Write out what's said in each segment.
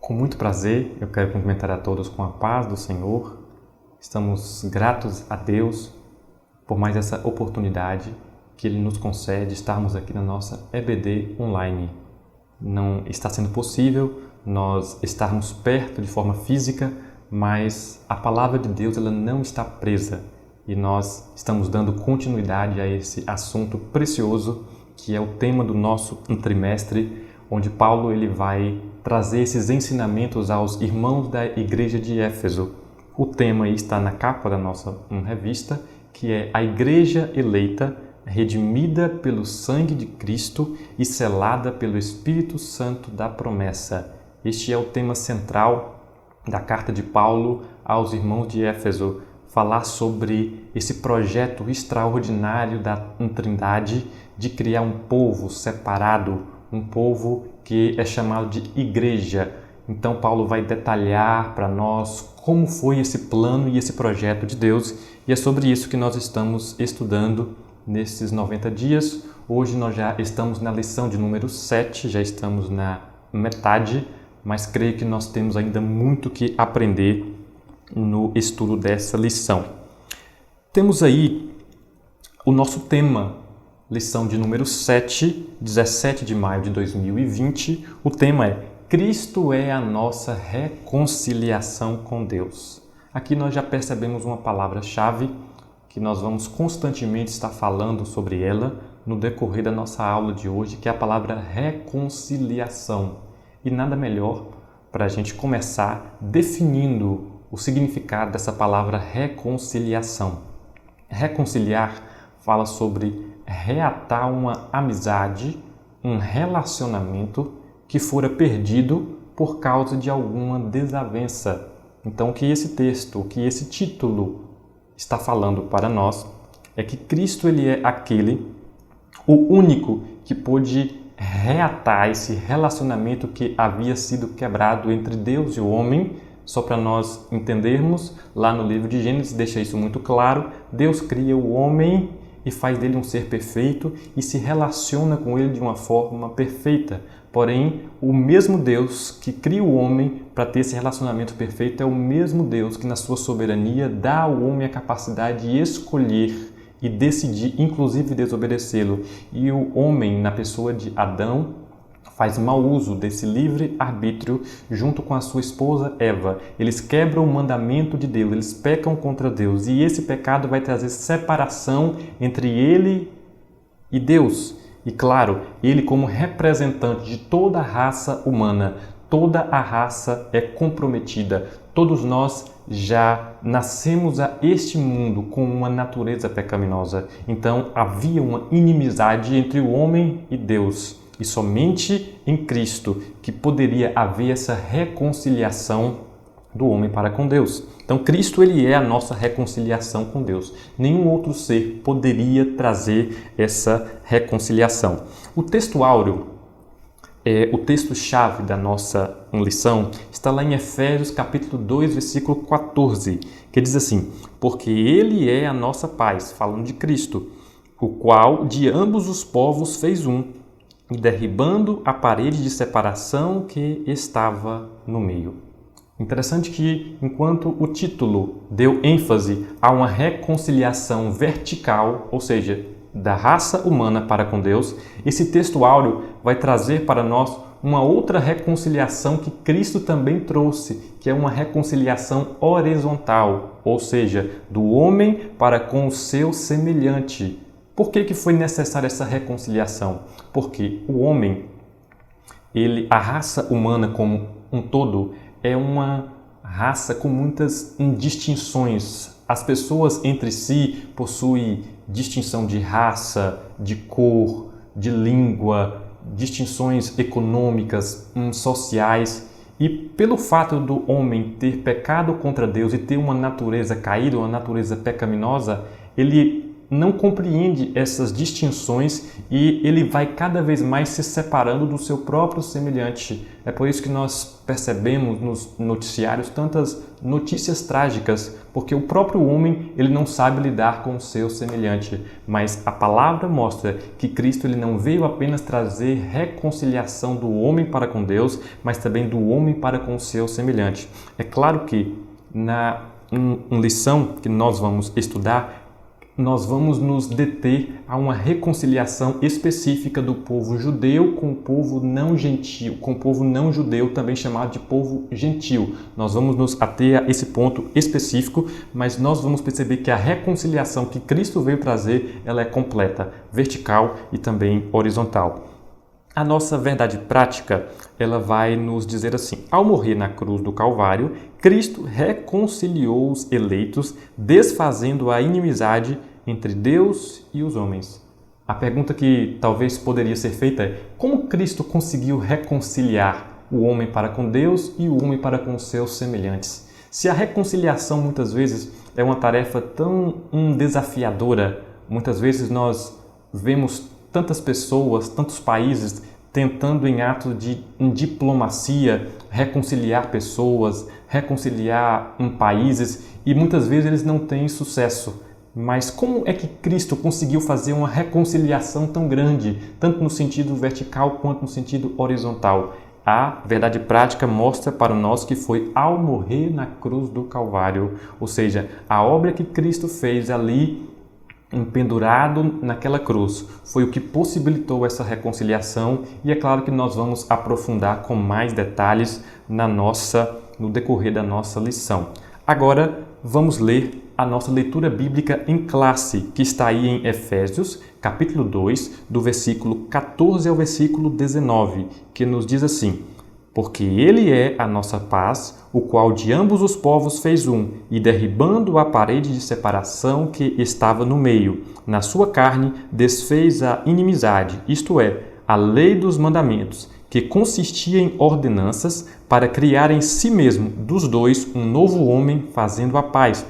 Com muito prazer, eu quero cumprimentar a todos com a paz do Senhor. Estamos gratos a Deus por mais essa oportunidade que Ele nos concede estarmos aqui na nossa EBD online. Não está sendo possível nós estarmos perto de forma física, mas a palavra de Deus ela não está presa e nós estamos dando continuidade a esse assunto precioso que é o tema do nosso trimestre, onde Paulo ele vai trazer esses ensinamentos aos irmãos da igreja de Éfeso. O tema está na capa da nossa revista, que é a igreja eleita, redimida pelo sangue de Cristo e selada pelo Espírito Santo da promessa. Este é o tema central da carta de Paulo aos irmãos de Éfeso, falar sobre esse projeto extraordinário da Trindade de criar um povo separado, um povo que é chamado de igreja. Então Paulo vai detalhar para nós como foi esse plano e esse projeto de Deus, e é sobre isso que nós estamos estudando nesses 90 dias. Hoje nós já estamos na lição de número 7, já estamos na metade, mas creio que nós temos ainda muito que aprender no estudo dessa lição. Temos aí o nosso tema, lição de número 7, 17 de maio de 2020. O tema é Cristo é a nossa reconciliação com Deus. Aqui nós já percebemos uma palavra-chave que nós vamos constantemente estar falando sobre ela no decorrer da nossa aula de hoje, que é a palavra reconciliação. E nada melhor para a gente começar definindo o significado dessa palavra reconciliação. Reconciliar fala sobre reatar uma amizade, um relacionamento que fora perdido por causa de alguma desavença. Então, o que esse texto, o que esse título está falando para nós é que Cristo ele é aquele, o único que pôde reatar esse relacionamento que havia sido quebrado entre Deus e o homem. Só para nós entendermos, lá no livro de Gênesis deixa isso muito claro. Deus cria o homem e faz dele um ser perfeito e se relaciona com ele de uma forma perfeita. Porém, o mesmo Deus que cria o homem para ter esse relacionamento perfeito é o mesmo Deus que, na sua soberania, dá ao homem a capacidade de escolher e decidir, inclusive desobedecê-lo. E o homem, na pessoa de Adão, faz mau uso desse livre-arbítrio junto com a sua esposa Eva. Eles quebram o mandamento de Deus, eles pecam contra Deus. E esse pecado vai trazer separação entre ele e Deus. E claro, ele como representante de toda a raça humana, toda a raça é comprometida. Todos nós já nascemos a este mundo com uma natureza pecaminosa. Então havia uma inimizade entre o homem e Deus. E somente em Cristo que poderia haver essa reconciliação do homem para com Deus. Então Cristo ele é a nossa reconciliação com Deus. Nenhum outro ser poderia trazer essa reconciliação. O texto áureo, o texto-chave da nossa lição, está lá em Efésios capítulo 2, versículo 14, que diz assim: porque Ele é a nossa paz, falando de Cristo, o qual de ambos os povos fez um, e derribando a parede de separação que estava no meio. Interessante que, enquanto o título deu ênfase a uma reconciliação vertical, ou seja, da raça humana para com Deus, esse texto áureo vai trazer para nós uma outra reconciliação que Cristo também trouxe, que é uma reconciliação horizontal, ou seja, do homem para com o seu semelhante. Por que foi necessária essa reconciliação? Porque o homem, a raça humana como um todo, é uma raça com muitas distinções. As pessoas entre si possuem distinção de raça, de cor, de língua, distinções econômicas, sociais. E pelo fato do homem ter pecado contra Deus e ter uma natureza caída, uma natureza pecaminosa, ele não compreende essas distinções e ele vai cada vez mais se separando do seu próprio semelhante. É por isso que nós percebemos nos noticiários tantas notícias trágicas, porque o próprio homem ele não sabe lidar com o seu semelhante. Mas a palavra mostra que Cristo ele não veio apenas trazer reconciliação do homem para com Deus, mas também do homem para com o seu semelhante. É claro que na lição que nós vamos estudar, nós vamos nos deter a uma reconciliação específica do povo judeu com o povo não gentil, com o povo não judeu, também chamado de povo gentil. Nós vamos nos ater a esse ponto específico, mas nós vamos perceber que a reconciliação que Cristo veio trazer, ela é completa, vertical e também horizontal. A nossa verdade prática, ela vai nos dizer assim: ao morrer na cruz do Calvário, Cristo reconciliou os eleitos, desfazendo a inimizade entre Deus e os homens. A pergunta que talvez poderia ser feita é: como Cristo conseguiu reconciliar o homem para com Deus e o homem para com seus semelhantes? Se a reconciliação muitas vezes é uma tarefa tão desafiadora, muitas vezes nós vemos tantas pessoas, tantos países tentando em atos de diplomacia reconciliar pessoas, reconciliar países e muitas vezes eles não têm sucesso. Mas como é que Cristo conseguiu fazer uma reconciliação tão grande, tanto no sentido vertical quanto no sentido horizontal? A verdade prática mostra para nós que foi ao morrer na cruz do Calvário, ou seja, a obra que Cristo fez ali pendurado naquela cruz foi o que possibilitou essa reconciliação e é claro que nós vamos aprofundar com mais detalhes no decorrer da nossa lição. Agora vamos ler a nossa leitura bíblica em classe, que está aí em Efésios, capítulo 2, do versículo 14 ao versículo 19, que nos diz assim: porque Ele é a nossa paz, o qual de ambos os povos fez um, e derribando a parede de separação que estava no meio, na sua carne desfez a inimizade, isto é, a lei dos mandamentos, que consistia em ordenanças para criar em si mesmo dos dois um novo homem, fazendo a paz.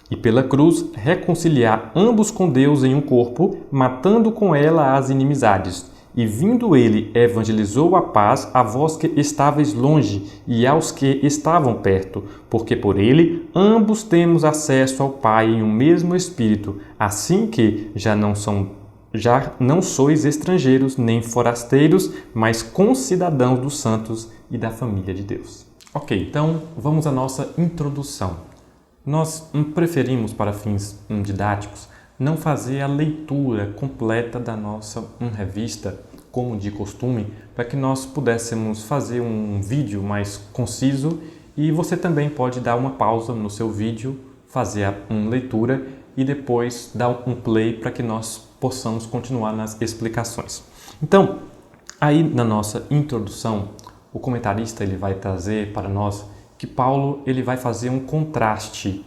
E pela cruz reconciliar ambos com Deus em um corpo, matando com ela as inimizades. E vindo ele, evangelizou a paz a vós que estáveis longe e aos que estavam perto, porque por ele ambos temos acesso ao Pai em um mesmo Espírito, assim que já não sois estrangeiros nem forasteiros, mas concidadãos dos santos e da família de Deus. Ok, então vamos à nossa introdução. Nós preferimos, para fins didáticos, não fazer a leitura completa da nossa revista, como de costume, para que nós pudéssemos fazer um vídeo mais conciso e você também pode dar uma pausa no seu vídeo, fazer uma leitura e depois dar um play para que nós possamos continuar nas explicações. Então, aí na nossa introdução, o comentarista ele vai trazer para nós que Paulo ele vai fazer um contraste.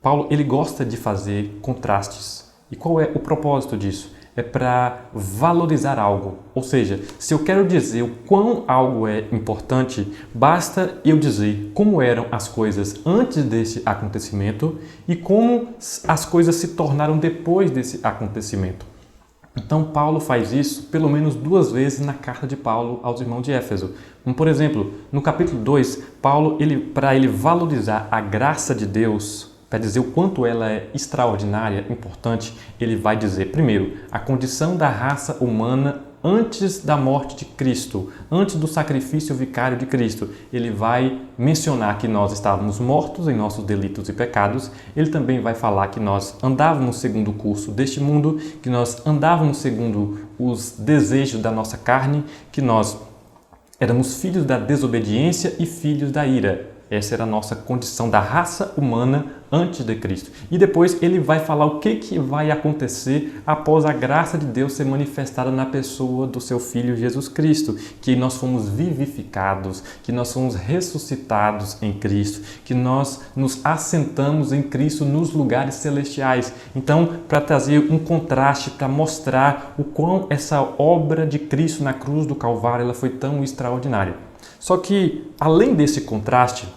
Paulo ele gosta de fazer contrastes. E qual é o propósito disso? É para valorizar algo. Ou seja, se eu quero dizer o quão algo é importante, basta eu dizer como eram as coisas antes desse acontecimento e como as coisas se tornaram depois desse acontecimento. Então, Paulo faz isso pelo menos 2 vezes na carta de Paulo aos irmãos de Éfeso. Por exemplo, no capítulo 2, Paulo, para ele valorizar a graça de Deus, para dizer o quanto ela é extraordinária, importante, ele vai dizer, primeiro, a condição da raça humana antes da morte de Cristo, antes do sacrifício vicário de Cristo. Ele vai mencionar que nós estávamos mortos em nossos delitos e pecados. Ele também vai falar que nós andávamos segundo o curso deste mundo, que nós andávamos segundo os desejos da nossa carne, que nós éramos filhos da desobediência e filhos da ira. Essa era a nossa condição da raça humana antes de Cristo. E depois ele vai falar o que vai acontecer após a graça de Deus ser manifestada na pessoa do seu Filho Jesus Cristo. Que nós fomos vivificados, que nós fomos ressuscitados em Cristo, que nós nos assentamos em Cristo nos lugares celestiais. Então, para trazer um contraste, para mostrar o quão essa obra de Cristo na cruz do Calvário ela foi tão extraordinária. Só que, além desse contraste,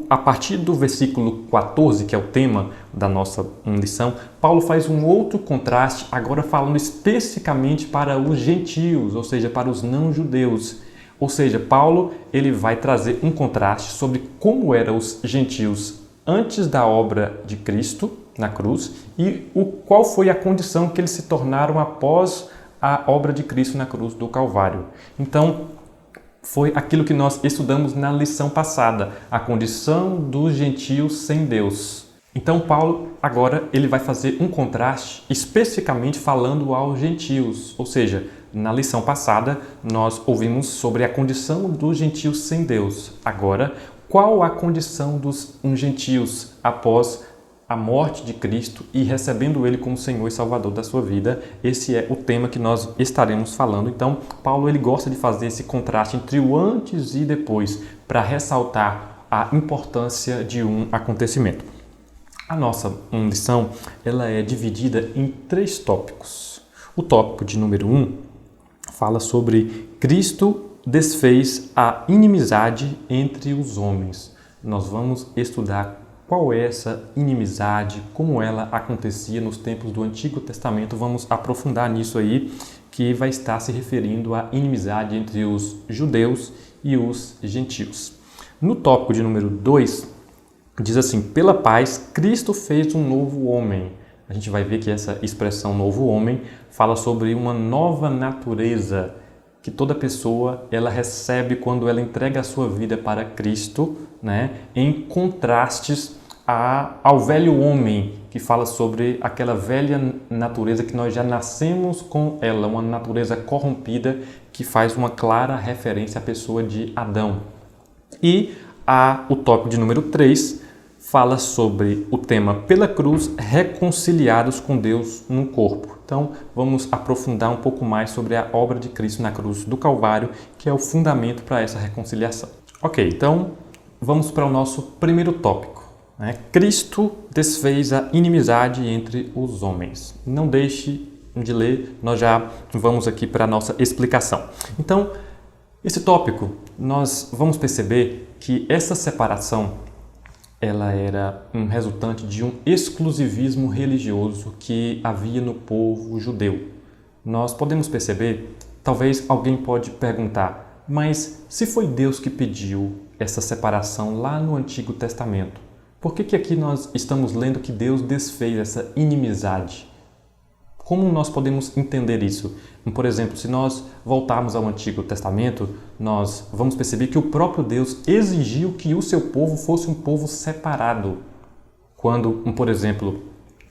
A partir do versículo 14, que é o tema da nossa lição, Paulo faz um outro contraste, agora falando especificamente para os gentios, ou seja, para os não-judeus. Ou seja, Paulo ele vai trazer um contraste sobre como eram os gentios antes da obra de Cristo na cruz e qual foi a condição que eles se tornaram após a obra de Cristo na cruz do Calvário. Então, foi aquilo que nós estudamos na lição passada, a condição dos gentios sem Deus. Então, Paulo agora ele vai fazer um contraste especificamente falando aos gentios, ou seja, na lição passada nós ouvimos sobre a condição dos gentios sem Deus. Agora, qual a condição dos gentios após a morte de Cristo e recebendo Ele como Senhor e Salvador da sua vida? Esse é o tema que nós estaremos falando. Então, Paulo ele gosta de fazer esse contraste entre o antes e depois para ressaltar a importância de um acontecimento. A nossa lição ela é dividida em 3 tópicos. O tópico de número 1 fala sobre Cristo desfez a inimizade entre os homens. Nós vamos estudar qual é essa inimizade, como ela acontecia nos tempos do Antigo Testamento. Vamos aprofundar nisso aí, que vai estar se referindo à inimizade entre os judeus e os gentios. No tópico de número 2, diz assim: pela paz, Cristo fez um novo homem. A gente vai ver que essa expressão novo homem fala sobre uma nova natureza que toda pessoa ela recebe quando ela entrega a sua vida para Cristo, né? Em contrastes ao velho homem, que fala sobre aquela velha natureza que nós já nascemos com ela, uma natureza corrompida que faz uma clara referência à pessoa de Adão. E o tópico de número 3 fala sobre o tema pela cruz, reconciliados com Deus no corpo. Então, vamos aprofundar um pouco mais sobre a obra de Cristo na cruz do Calvário, que é o fundamento para essa reconciliação. Ok, então vamos para o nosso primeiro tópico. Cristo desfez a inimizade entre os homens. Não deixe de ler, nós já vamos aqui para a nossa explicação. Então, esse tópico, nós vamos perceber que essa separação ela era um resultante de um exclusivismo religioso que havia no povo judeu. Nós podemos perceber, talvez alguém pode perguntar, mas se foi Deus que pediu essa separação lá no Antigo Testamento, por que aqui nós estamos lendo que Deus desfez essa inimizade? Como nós podemos entender isso? Por exemplo, se nós voltarmos ao Antigo Testamento, nós vamos perceber que o próprio Deus exigiu que o seu povo fosse um povo separado. Quando, por exemplo,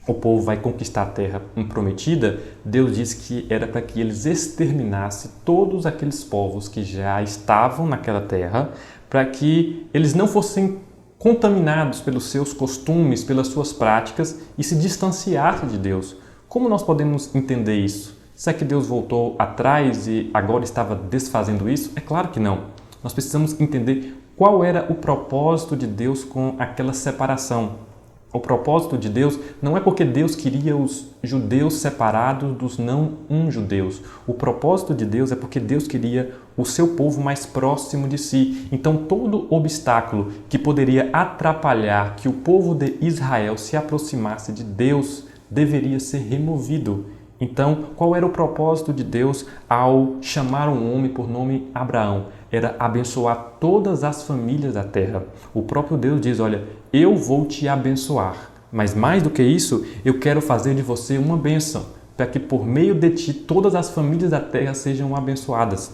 o povo vai conquistar a terra prometida, Deus diz que era para que eles exterminassem todos aqueles povos que já estavam naquela terra, para que eles não fossem contaminados pelos seus costumes, pelas suas práticas e se distanciassem de Deus. Como nós podemos entender isso? Será que Deus voltou atrás e agora estava desfazendo isso? É claro que não. Nós precisamos entender qual era o propósito de Deus com aquela separação. O propósito de Deus não é porque Deus queria os judeus separados dos não-judeus. O propósito de Deus é porque Deus queria o seu povo mais próximo de si. Então, todo obstáculo que poderia atrapalhar que o povo de Israel se aproximasse de Deus deveria ser removido. Então, qual era o propósito de Deus ao chamar um homem por nome Abraão? Era abençoar todas as famílias da terra. O próprio Deus diz, olha, eu vou te abençoar, mas mais do que isso, eu quero fazer de você uma bênção, para que por meio de ti todas as famílias da terra sejam abençoadas.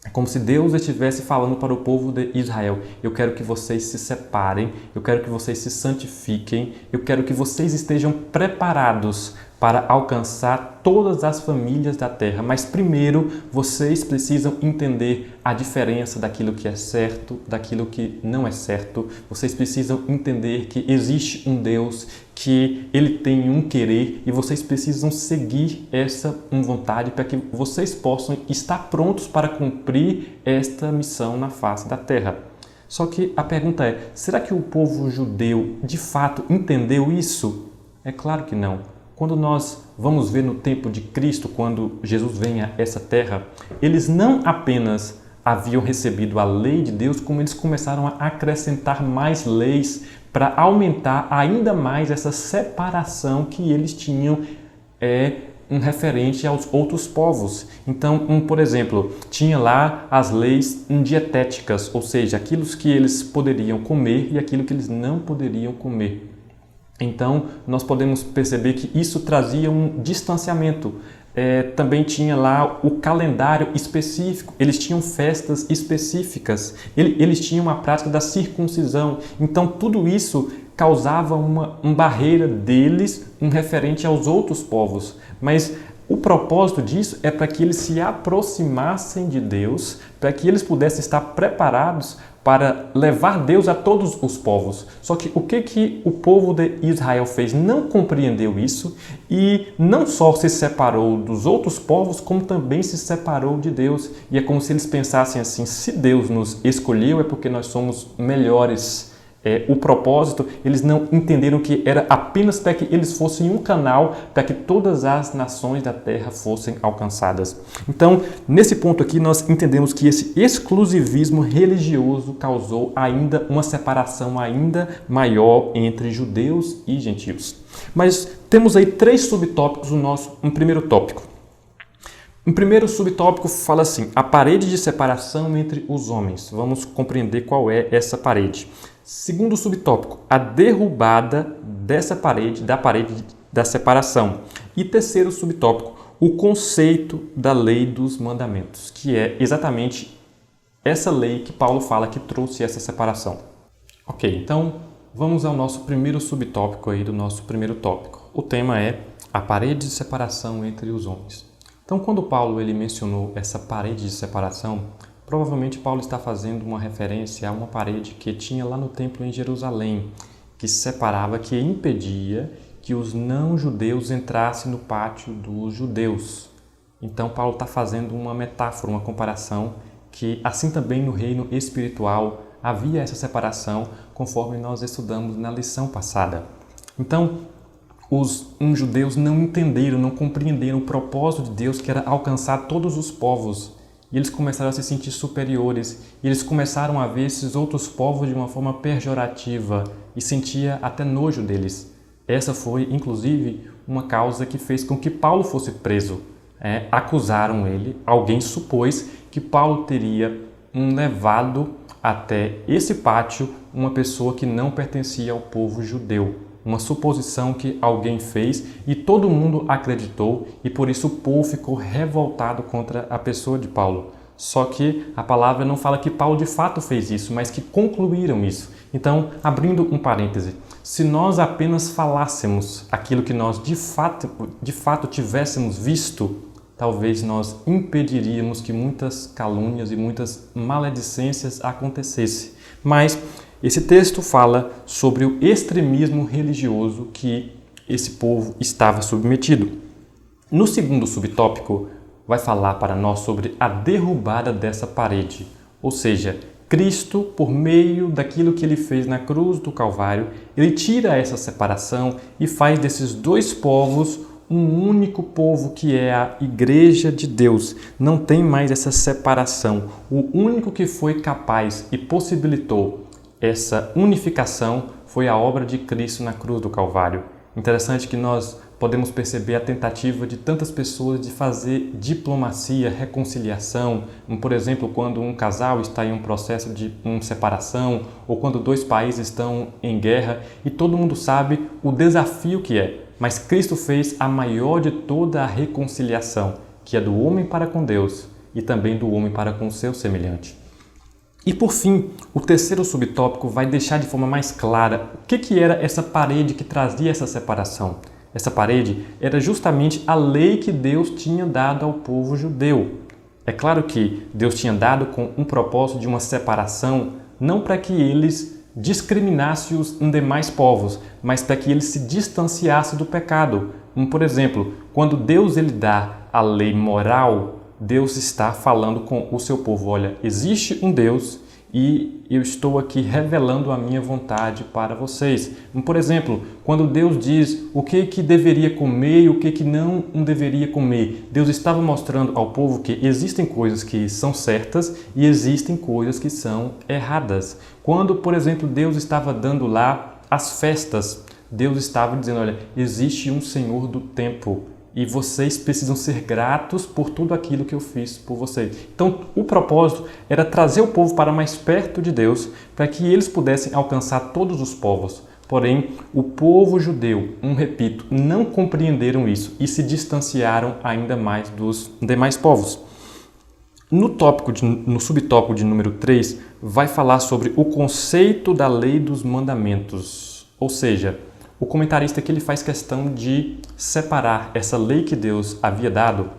É como se Deus estivesse falando para o povo de Israel, eu quero que vocês se separem, eu quero que vocês se santifiquem, eu quero que vocês estejam preparados para alcançar todas as famílias da terra. Mas primeiro, vocês precisam entender a diferença daquilo que é certo, daquilo que não é certo. Vocês precisam entender que existe um Deus, que Ele tem um querer e vocês precisam seguir essa vontade para que vocês possam estar prontos para cumprir esta missão na face da terra. Só que a pergunta é, será que o povo judeu de fato entendeu isso? É claro que não. Quando nós vamos ver no tempo de Cristo, quando Jesus vem a essa terra, eles não apenas haviam recebido a lei de Deus, como eles começaram a acrescentar mais leis para aumentar ainda mais essa separação que eles tinham referente aos outros povos. Então, por exemplo, tinha lá as leis dietéticas, ou seja, aquilo que eles poderiam comer e aquilo que eles não poderiam comer. Então, nós podemos perceber que isso trazia um distanciamento. Também tinha lá o calendário específico, eles tinham festas específicas, eles tinham a prática da circuncisão. Então, tudo isso causava uma barreira deles referente aos outros povos. Mas o propósito disso é para que eles se aproximassem de Deus, para que eles pudessem estar preparados para levar Deus a todos os povos. Só que o que o povo de Israel fez? Não compreendeu isso e não só se separou dos outros povos, como também se separou de Deus. E é como se eles pensassem assim, se Deus nos escolheu é porque nós somos melhores. O propósito, eles não entenderam que era apenas para que eles fossem um canal para que todas as nações da terra fossem alcançadas. Então, nesse ponto aqui, nós entendemos que esse exclusivismo religioso causou ainda uma separação ainda maior entre judeus e gentios. Mas temos aí 3 subtópicos no nosso primeiro tópico. O primeiro subtópico fala assim, a parede de separação entre os homens. Vamos compreender qual é essa parede. Segundo subtópico, a derrubada da parede da separação. E terceiro subtópico, o conceito da lei dos mandamentos, que é exatamente essa lei que Paulo fala que trouxe essa separação. Ok, então vamos ao nosso primeiro subtópico aí do nosso primeiro tópico. O tema é a parede de separação entre os homens. Então, quando Paulo ele mencionou essa parede de separação, provavelmente Paulo está fazendo uma referência a uma parede que tinha lá no templo em Jerusalém, que separava, que impedia que os não-judeus entrassem no pátio dos judeus. Então Paulo está fazendo uma metáfora, uma comparação, que assim também no reino espiritual havia essa separação, conforme nós estudamos na lição passada. Então, os judeus não entenderam, não compreenderam o propósito de Deus, que era alcançar todos os povos. E eles começaram a se sentir superiores. E eles começaram a ver esses outros povos de uma forma pejorativa e sentia até nojo deles. Essa foi, inclusive, uma causa que fez com que Paulo fosse preso. Acusaram ele, alguém supôs que Paulo teria levado até esse pátio uma pessoa que não pertencia ao povo judeu. Uma suposição que alguém fez e todo mundo acreditou e por isso o povo ficou revoltado contra a pessoa de Paulo. Só que a palavra não fala que Paulo de fato fez isso, mas que concluíram isso. Então, abrindo um parêntese, se nós apenas falássemos aquilo que nós de fato tivéssemos visto, talvez nós impediríamos que muitas calúnias e muitas maledicências acontecessem. Mas esse texto fala sobre o extremismo religioso que esse povo estava submetido. No segundo subtópico, vai falar para nós sobre a derrubada dessa parede, ou seja, Cristo, por meio daquilo que ele fez na cruz do Calvário, ele tira essa separação e faz desses dois povos um único povo que é a Igreja de Deus. Não tem mais essa separação. O único que foi capaz e possibilitou essa unificação foi a obra de Cristo na cruz do Calvário. Interessante que nós podemos perceber a tentativa de tantas pessoas de fazer diplomacia, reconciliação. Por exemplo, quando um casal está em um processo de separação ou quando dois países estão em guerra e todo mundo sabe o desafio que é. Mas Cristo fez a maior de toda a reconciliação, que é do homem para com Deus e também do homem para com o seu semelhante. E por fim, o terceiro subtópico vai deixar de forma mais clara o que era essa parede que trazia essa separação. Essa parede era justamente a lei que Deus tinha dado ao povo judeu. É claro que Deus tinha dado com um propósito de uma separação, não para que eles discriminassem os demais povos, mas para que eles se distanciassem do pecado. Por exemplo, quando Deus ele dá a lei moral, Deus está falando com o seu povo, olha, existe um Deus e eu estou aqui revelando a minha vontade para vocês. Por exemplo, quando Deus diz o que deveria comer e o que não deveria comer, Deus estava mostrando ao povo que existem coisas que são certas e existem coisas que são erradas. Quando, por exemplo, Deus estava dando lá as festas, Deus estava dizendo, olha, existe um Senhor do tempo e vocês precisam ser gratos por tudo aquilo que eu fiz por vocês. Então, o propósito era trazer o povo para mais perto de Deus, para que eles pudessem alcançar todos os povos. Porém, o povo judeu, repito, não compreenderam isso e se distanciaram ainda mais dos demais povos. No subtópico de número 3, vai falar sobre o conceito da lei dos mandamentos, ou seja, o comentarista aqui ele faz questão de separar essa lei que Deus havia dado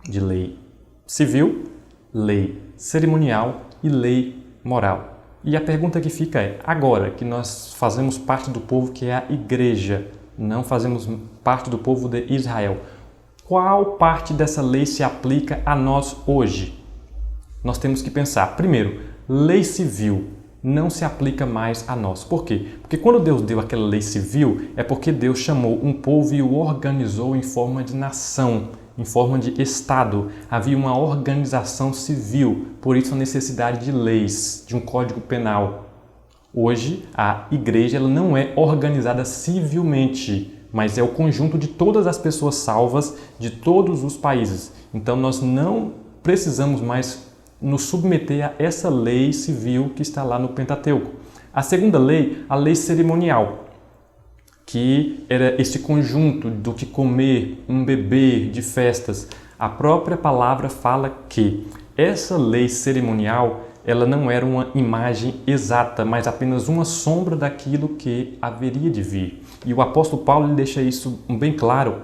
de lei civil, lei cerimonial e lei moral. E a pergunta que fica é, agora que nós fazemos parte do povo que é a igreja, não fazemos parte do povo de Israel, qual parte dessa lei se aplica a nós hoje? Nós temos que pensar, primeiro, lei civil não se aplica mais a nós. Por quê? Porque quando Deus deu aquela lei civil, é porque Deus chamou um povo e o organizou em forma de nação, em forma de Estado. Havia uma organização civil, por isso a necessidade de leis, de um código penal. Hoje, a igreja ela não é organizada civilmente, mas é o conjunto de todas as pessoas salvas de todos os países. Então, nós não precisamos mais nos submeter a essa lei civil que está lá no Pentateuco. A segunda lei, a lei cerimonial, que era esse conjunto do que comer, beber, de festas. A própria palavra fala que essa lei cerimonial ela não era uma imagem exata, mas apenas uma sombra daquilo que haveria de vir. E o apóstolo Paulo ele deixa isso bem claro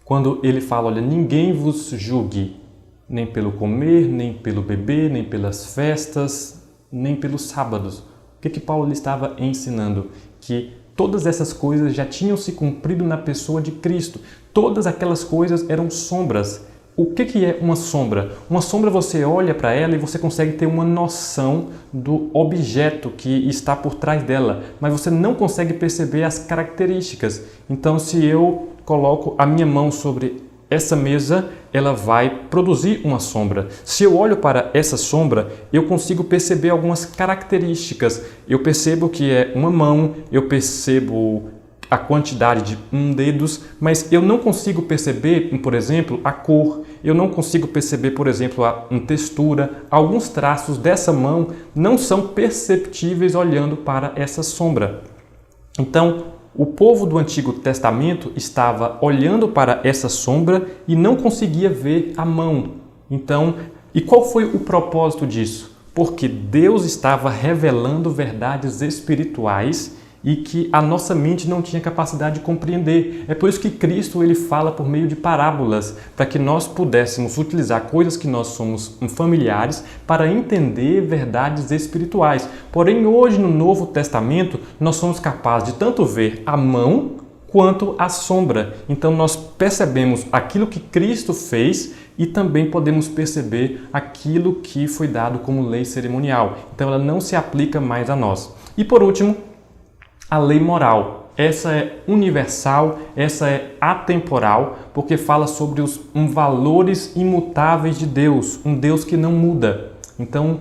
quando ele fala, olha, ninguém vos julgue, nem pelo comer, nem pelo beber, nem pelas festas, nem pelos sábados. O que Paulo estava ensinando? Que todas essas coisas já tinham se cumprido na pessoa de Cristo. Todas aquelas coisas eram sombras. O que é uma sombra? Uma sombra você olha para ela e você consegue ter uma noção do objeto que está por trás dela, mas você não consegue perceber as características. Então, se eu coloco a minha mão sobre essa mesa, ela vai produzir uma sombra. Se eu olho para essa sombra, eu consigo perceber algumas características. Eu percebo que é uma mão, eu percebo a quantidade de dedos, mas eu não consigo perceber, por exemplo, a cor. Eu não consigo perceber, por exemplo, a textura. Alguns traços dessa mão não são perceptíveis olhando para essa sombra. Então, o povo do Antigo Testamento estava olhando para essa sombra e não conseguia ver a mão. Então, e qual foi o propósito disso? Porque Deus estava revelando verdades espirituais e que a nossa mente não tinha capacidade de compreender. É por isso que Cristo ele fala por meio de parábolas, para que nós pudéssemos utilizar coisas que nós somos familiares para entender verdades espirituais. Porém, hoje no Novo Testamento, nós somos capazes de tanto ver a mão quanto a sombra. Então, nós percebemos aquilo que Cristo fez e também podemos perceber aquilo que foi dado como lei cerimonial. Então, ela não se aplica mais a nós. E por último, a lei moral. Essa é universal, essa é atemporal, porque fala sobre os valores imutáveis de Deus, um Deus que não muda. Então,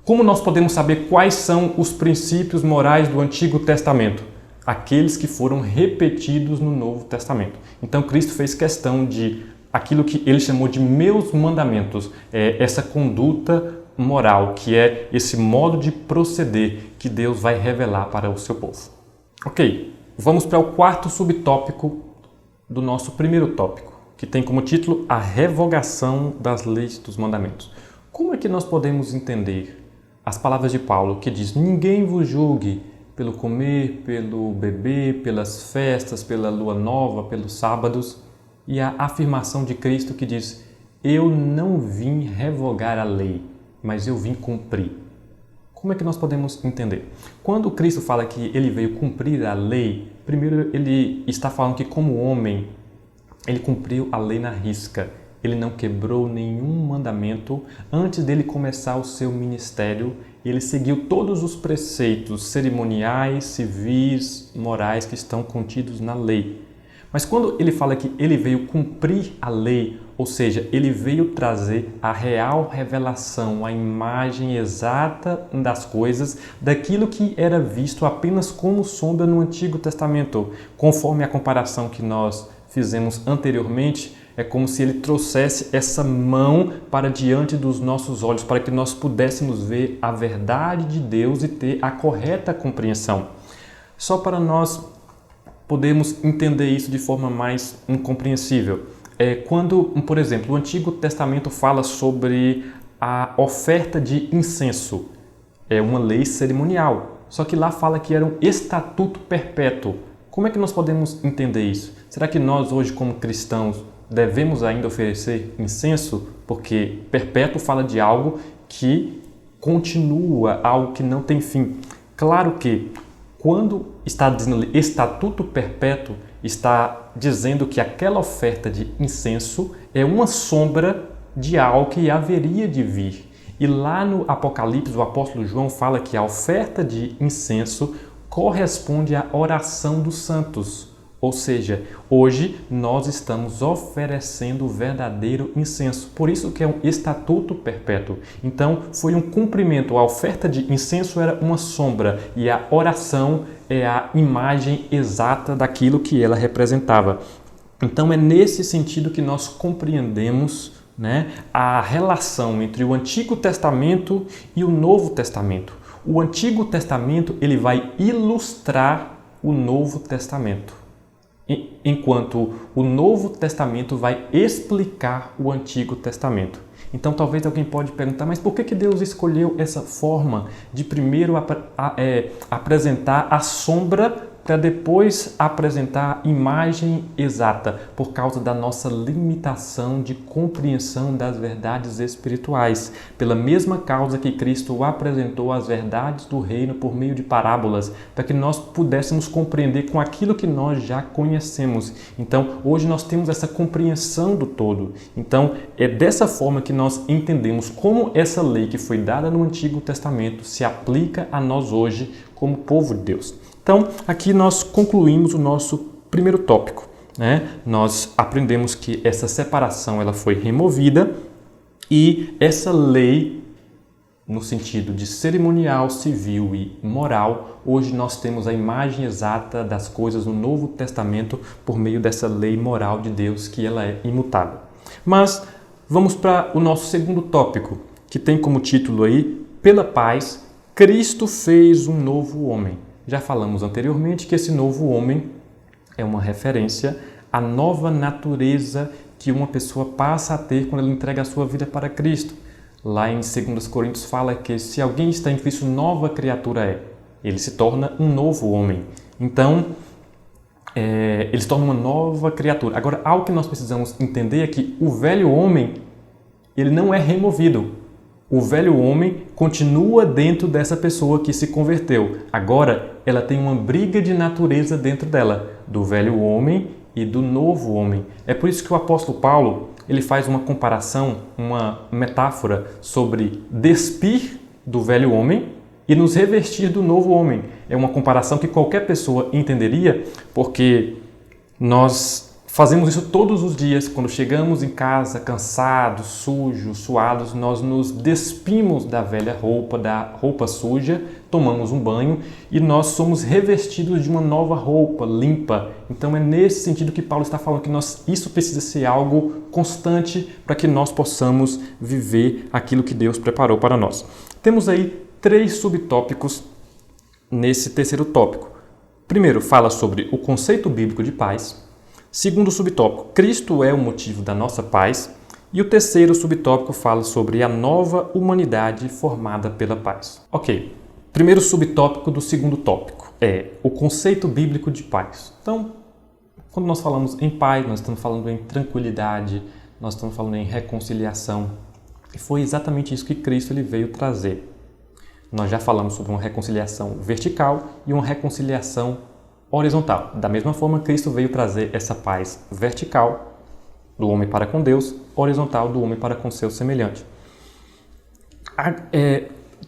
como nós podemos saber quais são os princípios morais do Antigo Testamento? Aqueles que foram repetidos no Novo Testamento. Então, Cristo fez questão de aquilo que ele chamou de meus mandamentos, essa conduta moral, que é esse modo de proceder que Deus vai revelar para o seu povo. Ok, vamos para o quarto subtópico do nosso primeiro tópico, que tem como título a revogação das leis dos mandamentos. Como é que nós podemos entender as palavras de Paulo que diz ninguém vos julgue pelo comer, pelo beber, pelas festas, pela lua nova, pelos sábados, e a afirmação de Cristo que diz eu não vim revogar a lei, mas eu vim cumprir. Como é que nós podemos entender? Quando Cristo fala que ele veio cumprir a lei, primeiro ele está falando que como homem, ele cumpriu a lei na risca. ele não quebrou nenhum mandamento. Antes dele começar o seu ministério, ele seguiu todos os preceitos cerimoniais, civis, morais que estão contidos na lei. Mas quando ele fala que ele veio cumprir a lei, ou seja, ele veio trazer a real revelação, a imagem exata das coisas, daquilo que era visto apenas como sombra no Antigo Testamento. Conforme a comparação que nós fizemos anteriormente, é como se ele trouxesse essa mão para diante dos nossos olhos, para que nós pudéssemos ver a verdade de Deus e ter a correta compreensão. Só para nós podemos entender isso de forma mais incompreensível. Quando, por exemplo, o Antigo Testamento fala sobre a oferta de incenso, é uma lei cerimonial, só que lá fala que era um estatuto perpétuo. Como é que nós podemos entender isso? Será que nós hoje, como cristãos, devemos ainda oferecer incenso? Porque perpétuo fala de algo que continua, algo que não tem fim. Claro que quando está dizendo estatuto perpétuo, está dizendo que aquela oferta de incenso é uma sombra de algo que haveria de vir. E lá no Apocalipse, o apóstolo João fala que a oferta de incenso corresponde à oração dos santos. Ou seja, hoje nós estamos oferecendo o verdadeiro incenso. Por isso que é um estatuto perpétuo. Então, foi um cumprimento. A oferta de incenso era uma sombra e a oração é a imagem exata daquilo que ela representava. Então, é nesse sentido que nós compreendemos, a relação entre o Antigo Testamento e o Novo Testamento. O Antigo Testamento ele vai ilustrar o Novo Testamento, enquanto o Novo Testamento vai explicar o Antigo Testamento. Então, talvez alguém pode perguntar, mas por que Deus escolheu essa forma de primeiro apresentar a sombra para depois apresentar a imagem exata? Por causa da nossa limitação de compreensão das verdades espirituais. Pela mesma causa que Cristo apresentou as verdades do reino por meio de parábolas, para que nós pudéssemos compreender com aquilo que nós já conhecemos. Então, hoje nós temos essa compreensão do todo. Então, é dessa forma que nós entendemos como essa lei que foi dada no Antigo Testamento se aplica a nós hoje como povo de Deus. Então, aqui nós concluímos o nosso primeiro tópico. Nós aprendemos que essa separação ela foi removida e essa lei, no sentido de cerimonial, civil e moral, hoje nós temos a imagem exata das coisas no Novo Testamento por meio dessa lei moral de Deus, que ela é imutável. Mas vamos para o nosso segundo tópico, que tem como título aí, pela paz, Cristo fez um novo homem. Já falamos anteriormente que esse novo homem é uma referência à nova natureza que uma pessoa passa a ter quando ela entrega a sua vida para Cristo. Lá em 2 Coríntios fala que se alguém está em Cristo, nova criatura é. Ele se torna um novo homem. Então, ele se torna uma nova criatura. Agora, algo que nós precisamos entender é que o velho homem, ele não é removido. O velho homem continua dentro dessa pessoa que se converteu. Agora, ela tem uma briga de natureza dentro dela, do velho homem e do novo homem. É por isso que o apóstolo Paulo ele faz uma comparação, uma metáfora sobre despir do velho homem e nos revestir do novo homem. É uma comparação que qualquer pessoa entenderia, porque nós fazemos isso todos os dias. Quando chegamos em casa cansados, sujos, suados, nós nos despimos da velha roupa, da roupa suja, tomamos um banho e nós somos revestidos de uma nova roupa, limpa. Então é nesse sentido que Paulo está falando que isso precisa ser algo constante para que nós possamos viver aquilo que Deus preparou para nós. Temos aí 3 subtópicos nesse terceiro tópico. Primeiro, fala sobre o conceito bíblico de paz. Segundo subtópico, Cristo é o motivo da nossa paz. E o terceiro subtópico fala sobre a nova humanidade formada pela paz. Ok, primeiro subtópico do segundo tópico é o conceito bíblico de paz. Então, quando nós falamos em paz, nós estamos falando em tranquilidade, nós estamos falando em reconciliação. E foi exatamente isso que Cristo ele veio trazer. Nós já falamos sobre uma reconciliação vertical e uma reconciliação horizontal. Da mesma forma, Cristo veio trazer essa paz vertical do homem para com Deus, horizontal do homem para com seu semelhante.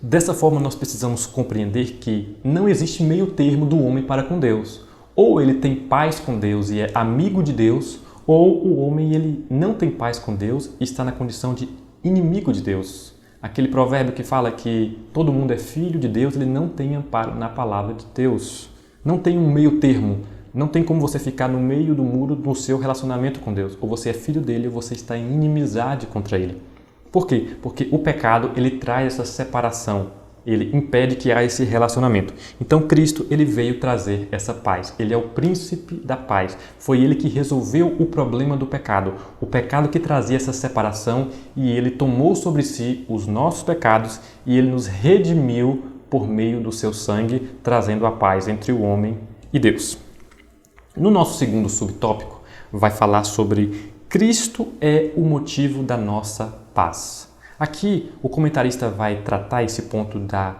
Dessa forma, nós precisamos compreender que não existe meio termo do homem para com Deus. Ou ele tem paz com Deus e é amigo de Deus, ou o homem ele não tem paz com Deus e está na condição de inimigo de Deus. Aquele provérbio que fala que todo mundo é filho de Deus, ele não tem amparo na palavra de Deus. Não tem um meio termo. Não tem como você ficar no meio do muro do seu relacionamento com Deus. Ou você é filho dele ou você está em inimizade contra ele. Por quê? Porque o pecado ele traz essa separação. Ele impede que haja esse relacionamento. Então Cristo ele veio trazer essa paz. Ele é o príncipe da paz. Foi ele que resolveu o problema do pecado. O pecado que trazia essa separação e ele tomou sobre si os nossos pecados e ele nos redimiu por meio do seu sangue, trazendo a paz entre o homem e Deus. No nosso segundo subtópico, vai falar sobre Cristo é o motivo da nossa paz. Aqui, o comentarista vai tratar esse ponto da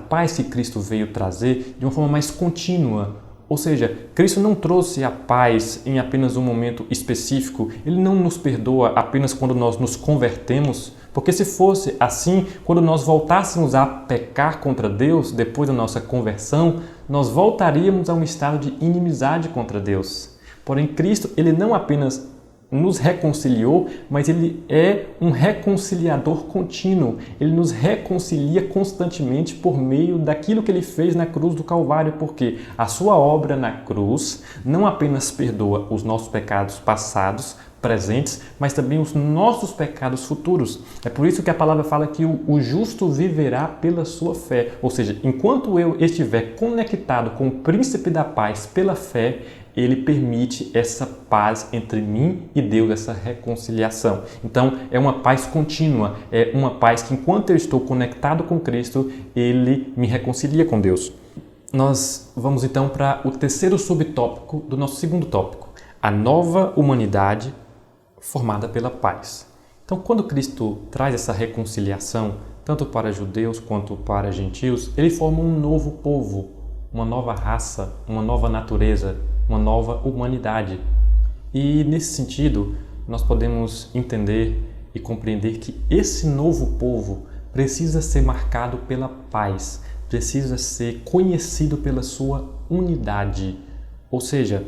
paz que Cristo veio trazer de uma forma mais contínua. Ou seja, Cristo não trouxe a paz em apenas um momento específico. Ele não nos perdoa apenas quando nós nos convertemos. Porque se fosse assim, quando nós voltássemos a pecar contra Deus depois da nossa conversão, nós voltaríamos a um estado de inimizade contra Deus. Porém, Cristo, ele não apenas nos reconciliou, mas ele é um reconciliador contínuo. Ele nos reconcilia constantemente por meio daquilo que ele fez na cruz do Calvário, porque a sua obra na cruz não apenas perdoa os nossos pecados passados, presentes, mas também os nossos pecados futuros. É por isso que a palavra fala que o justo viverá pela sua fé. Ou seja, enquanto eu estiver conectado com o príncipe da paz pela fé, ele permite essa paz entre mim e Deus, essa reconciliação. Então, é uma paz contínua, é uma paz que enquanto eu estou conectado com Cristo, ele me reconcilia com Deus. Nós vamos então para o terceiro subtópico do nosso segundo tópico, a nova humanidade formada pela paz. Então, quando Cristo traz essa reconciliação, tanto para judeus quanto para gentios, ele forma um novo povo, uma nova raça, uma nova natureza, uma nova humanidade. E nesse sentido, nós podemos entender e compreender que esse novo povo precisa ser marcado pela paz, precisa ser conhecido pela sua unidade. Ou seja,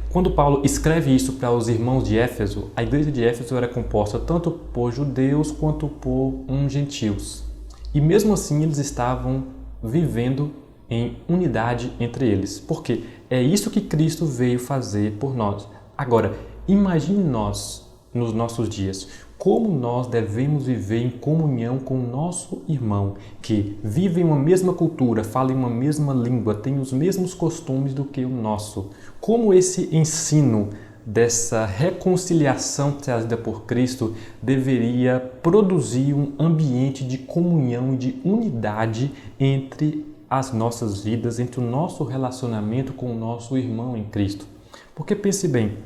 quando Paulo escreve isso para os irmãos de Éfeso, a igreja de Éfeso era composta tanto por judeus quanto por gentios. E mesmo assim eles estavam vivendo em unidade entre eles. Por quê? É isso que Cristo veio fazer por nós. Agora, imagine nós, nos nossos dias, como nós devemos viver em comunhão com o nosso irmão, que vive em uma mesma cultura, fala em uma mesma língua, tem os mesmos costumes do que o nosso. Como esse ensino dessa reconciliação trazida por Cristo deveria produzir um ambiente de comunhão e de unidade entre as nossas vidas, entre o nosso relacionamento com o nosso irmão em Cristo. Porque pense bem,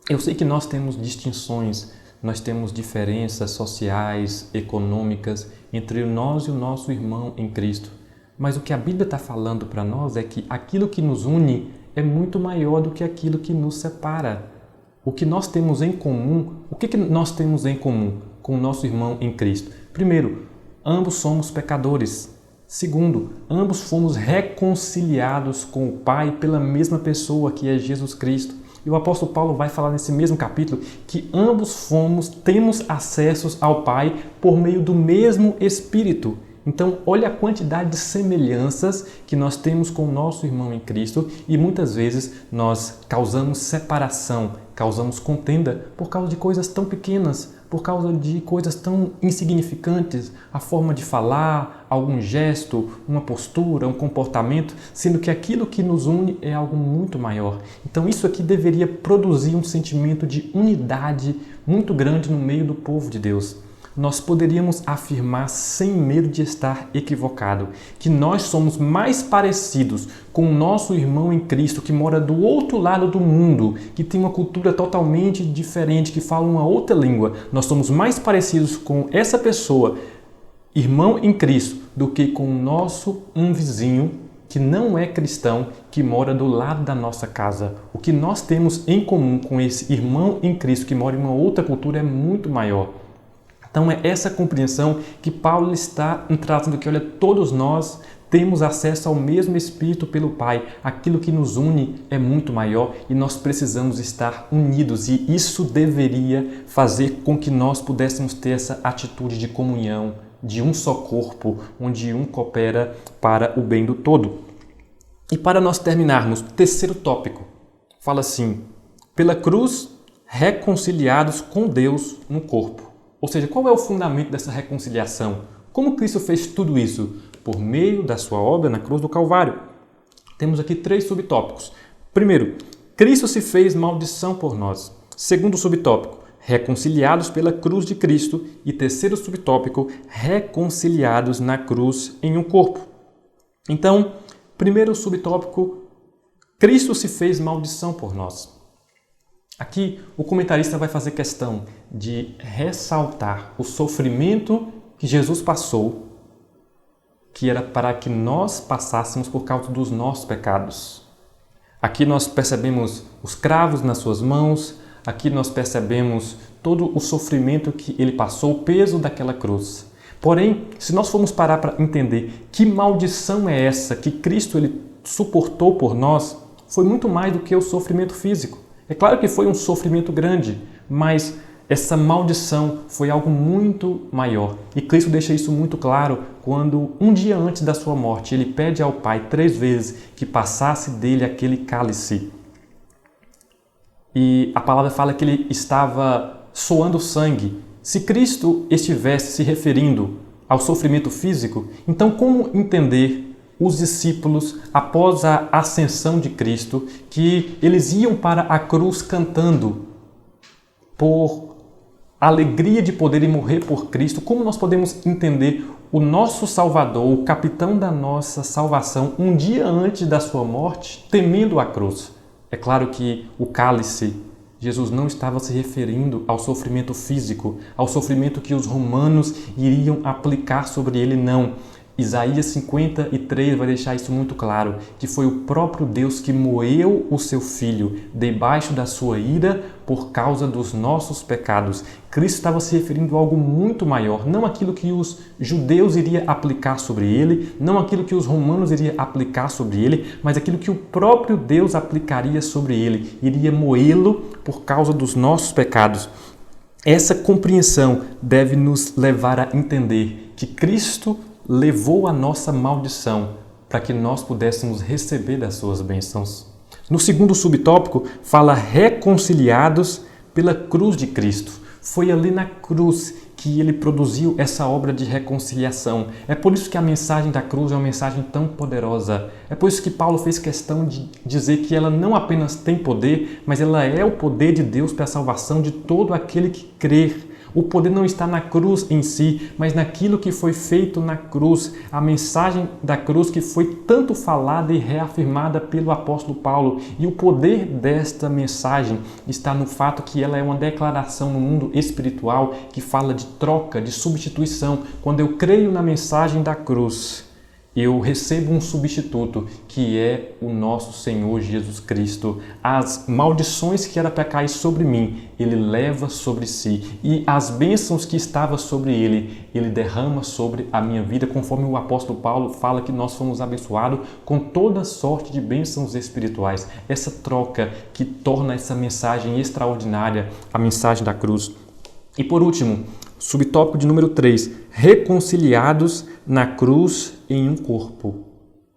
eu sei que nós temos distinções, nós temos diferenças sociais, econômicas entre nós e o nosso irmão em Cristo. Mas o que a Bíblia está falando para nós é que aquilo que nos une é muito maior do que aquilo que nos separa. O que nós temos em comum, o que nós temos em comum com o nosso irmão em Cristo? Primeiro, ambos somos pecadores. Segundo, ambos fomos reconciliados com o Pai pela mesma pessoa que é Jesus Cristo. E o apóstolo Paulo vai falar nesse mesmo capítulo que ambos temos acessos ao Pai por meio do mesmo Espírito. Então, olha a quantidade de semelhanças que nós temos com o nosso irmão em Cristo e muitas vezes nós causamos separação, causamos contenda por causa de coisas tão pequenas, por causa de coisas tão insignificantes, a forma de falar, algum gesto, uma postura, um comportamento, sendo que aquilo que nos une é algo muito maior. Então isso aqui deveria produzir um sentimento de unidade muito grande no meio do povo de Deus. Nós poderíamos afirmar sem medo de estar equivocado que nós somos mais parecidos com o nosso irmão em Cristo que mora do outro lado do mundo, que tem uma cultura totalmente diferente, que fala uma outra língua. Nós somos mais parecidos com essa pessoa, irmão em Cristo, do que com o nosso vizinho que não é cristão que mora do lado da nossa casa. O que nós temos em comum com esse irmão em Cristo que mora em uma outra cultura é muito maior. Então é essa compreensão que Paulo está trazendo que, olha, todos nós temos acesso ao mesmo Espírito pelo Pai. Aquilo que nos une é muito maior e nós precisamos estar unidos. E isso deveria fazer com que nós pudéssemos ter essa atitude de comunhão, de um só corpo, onde um coopera para o bem do todo. E para nós terminarmos, terceiro tópico, fala assim: pela cruz, reconciliados com Deus no corpo. Ou seja, qual é o fundamento dessa reconciliação? Como Cristo fez tudo isso? Por meio da sua obra na cruz do Calvário. Temos aqui 3 subtópicos. Primeiro, Cristo se fez maldição por nós. Segundo subtópico, reconciliados pela cruz de Cristo. E terceiro subtópico, reconciliados na cruz em um corpo. Então, primeiro subtópico, Cristo se fez maldição por nós. Aqui o comentarista vai fazer questão de ressaltar o sofrimento que Jesus passou, que era para que nós passássemos por causa dos nossos pecados. Aqui nós percebemos os cravos nas suas mãos, aqui nós percebemos todo o sofrimento que ele passou, o peso daquela cruz. Porém, se nós formos parar para entender que maldição é essa que Cristo ele suportou por nós, foi muito mais do que o sofrimento físico. É claro que foi um sofrimento grande, mas essa maldição foi algo muito maior. E Cristo deixa isso muito claro quando, um dia antes da sua morte, ele pede ao Pai 3 vezes que passasse dele aquele cálice. E a palavra fala que ele estava suando sangue. Se Cristo estivesse se referindo ao sofrimento físico, então como entender os discípulos, após a ascensão de Cristo, que eles iam para a cruz cantando por alegria de poderem morrer por Cristo? Como nós podemos entender o nosso Salvador, o capitão da nossa salvação, um dia antes da sua morte, temendo a cruz? É claro que o cálice, Jesus não estava se referindo ao sofrimento físico, ao sofrimento que os romanos iriam aplicar sobre ele, não. Isaías 53 vai deixar isso muito claro, que foi o próprio Deus que moeu o seu Filho debaixo da sua ira por causa dos nossos pecados. Cristo estava se referindo a algo muito maior, não aquilo que os judeus iriam aplicar sobre ele, não aquilo que os romanos iriam aplicar sobre ele, mas aquilo que o próprio Deus aplicaria sobre ele, iria moê-lo por causa dos nossos pecados. Essa compreensão deve nos levar a entender que Cristo levou a nossa maldição para que nós pudéssemos receber das suas bênçãos. No segundo subtópico, fala reconciliados pela cruz de Cristo. Foi ali na cruz que ele produziu essa obra de reconciliação. É por isso que a mensagem da cruz é uma mensagem tão poderosa. É por isso que Paulo fez questão de dizer que ela não apenas tem poder, mas ela é o poder de Deus para a salvação de todo aquele que crer. O poder não está na cruz em si, mas naquilo que foi feito na cruz. A mensagem da cruz que foi tanto falada e reafirmada pelo apóstolo Paulo. E o poder desta mensagem está no fato que ela é uma declaração no mundo espiritual que fala de troca, de substituição. Quando eu creio na mensagem da cruz, eu recebo um substituto, que é o nosso Senhor Jesus Cristo. As maldições que era para cair sobre mim, Ele leva sobre si. E as bênçãos que estavam sobre Ele, Ele derrama sobre a minha vida, conforme o apóstolo Paulo fala que nós fomos abençoados com toda sorte de bênçãos espirituais. Essa troca que torna essa mensagem extraordinária, a mensagem da cruz. E por último, subtópico de número 3, reconciliados na cruz em um corpo.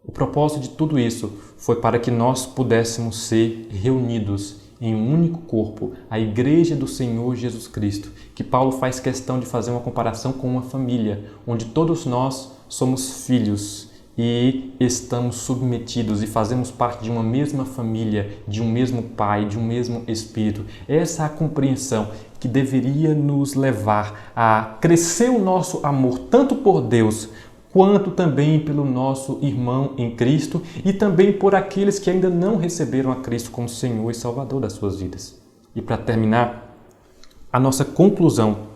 O propósito de tudo isso foi para que nós pudéssemos ser reunidos em um único corpo, a Igreja do Senhor Jesus Cristo, que Paulo faz questão de fazer uma comparação com uma família, onde todos nós somos filhos e estamos submetidos e fazemos parte de uma mesma família, de um mesmo Pai, de um mesmo Espírito. Essa é a compreensão que deveria nos levar a crescer o nosso amor, tanto por Deus, quanto também pelo nosso irmão em Cristo e também por aqueles que ainda não receberam a Cristo como Senhor e Salvador das suas vidas. E para terminar, a nossa conclusão: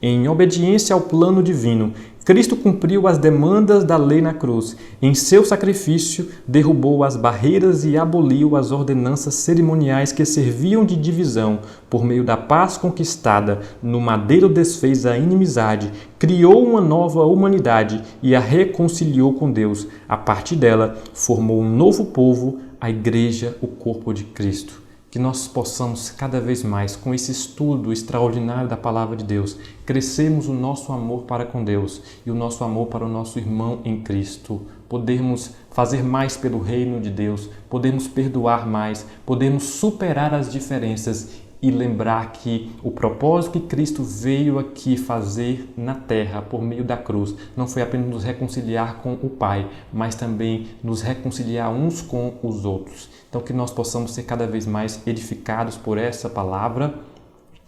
em obediência ao plano divino, Cristo cumpriu as demandas da lei na cruz. Em seu sacrifício, derrubou as barreiras e aboliu as ordenanças cerimoniais que serviam de divisão. Por meio da paz conquistada, no madeiro desfez a inimizade, criou uma nova humanidade e a reconciliou com Deus. A partir dela, formou um novo povo, a Igreja, o corpo de Cristo. Que nós possamos cada vez mais, com esse estudo extraordinário da Palavra de Deus, crescermos o nosso amor para com Deus e o nosso amor para o nosso irmão em Cristo. Podermos fazer mais pelo reino de Deus, podermos perdoar mais, podermos superar as diferenças e lembrar que o propósito que Cristo veio aqui fazer na terra por meio da cruz não foi apenas nos reconciliar com o Pai, mas também nos reconciliar uns com os outros. Então que nós possamos ser cada vez mais edificados por essa palavra.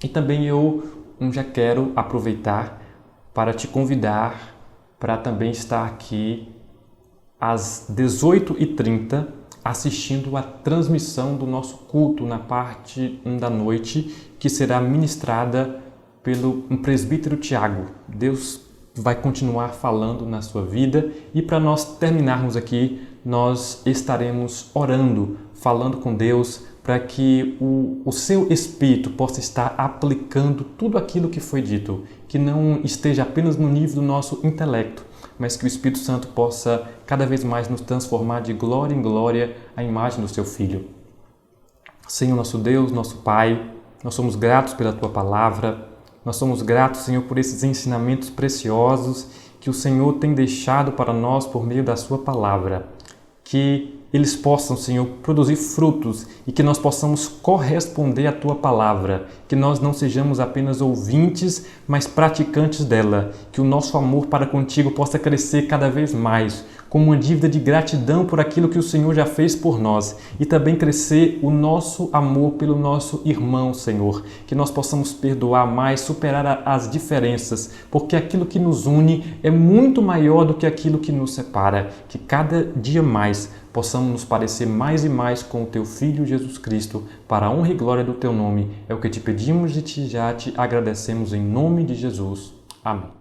E também eu já quero aproveitar para te convidar para também estar aqui às 18h30 assistindo a transmissão do nosso culto na parte da noite, que será ministrada pelo presbítero Tiago. Deus vai continuar falando na sua vida e para nós terminarmos aqui, nós estaremos orando, falando com Deus para que o seu Espírito possa estar aplicando tudo aquilo que foi dito, que não esteja apenas no nível do nosso intelecto, mas que o Espírito Santo possa cada vez mais nos transformar de glória em glória à imagem do seu Filho. Senhor nosso Deus, nosso Pai, nós somos gratos pela Tua Palavra, nós somos gratos, Senhor, por esses ensinamentos preciosos que o Senhor tem deixado para nós por meio da Sua Palavra. Que eles possam, Senhor, produzir frutos e que nós possamos corresponder à Tua Palavra, que nós não sejamos apenas ouvintes, mas praticantes dela, que o nosso amor para contigo possa crescer cada vez mais, como uma dívida de gratidão por aquilo que o Senhor já fez por nós e também crescer o nosso amor pelo nosso irmão, Senhor, que nós possamos perdoar mais, superar as diferenças, porque aquilo que nos une é muito maior do que aquilo que nos separa, que cada dia mais possamos nos parecer mais e mais com o Teu Filho Jesus Cristo, para a honra e glória do Teu nome. É o que te pedimos e já te agradecemos em nome de Jesus. Amém.